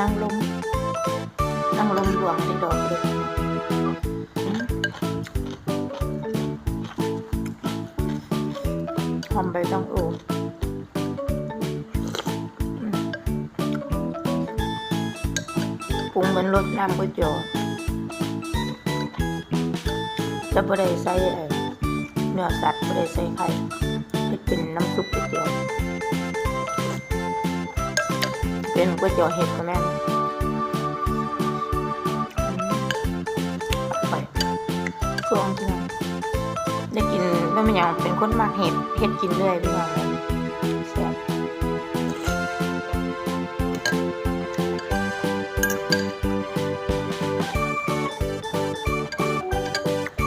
นั่งลมหลวงในดอกเลยหอมใบต้องโอปรุงเหมือนรสน้ำก๋วยเตี๋ยวจะไม่ได้ใส่เนื้อสัตว์ไม่ได้ใส่ไข่ให้เป็นน้ำซุปก๋วยเตี๋ยวเป็นก๋วยเตี๋ยวเห็ดก็แม่ไปช่วงที่ได้กินไม่เป็นอย่างเป็นคนมากเห็ดกินเรื่อยพี่น้องแซ่บ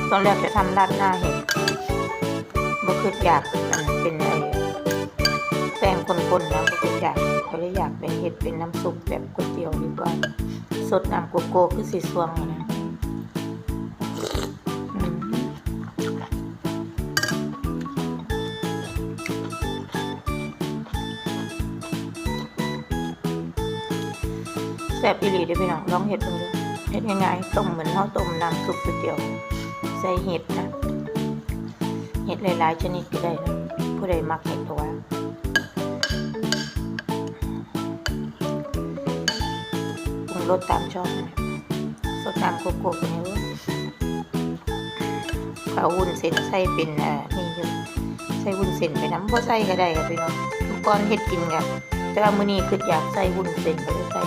ตอนแรกจะทำราดหน้าเห็ดบ่คืออยากเป็นแป้งคนๆนะบ่คืออยากก็เลยอยากเป็นเห็ดเป็นน้ำซุปแบบก๋วยเตี๋ยวดีกว่าสดน้ำโกโก้คือสีสวงนะแซ่บอีหลีเด้อพี่น้องลองเห็ดดูเห็ดง่ายๆต้มเหมือนข้าวต้มน้ำซุปก๋วยเตี๋ยวใส่เห็ดนะเห็ดหลายๆชนิดก็ได้นะผู้ใดมักเห็ดตัวปรุงรสตามชอบนะสดน้ำโกโก้คนนี้เขาวุ้นเส้นใส่เป็นนี่อยู่ใส่วุ้นเส้นไปน้ำบ่ใส่ก็ได้ค่ะพี่น้องก่อนเห็ดกินกันแต่ว่ามื้อนี้คืออยากใส่วุ้นเส้นก็เลยใส่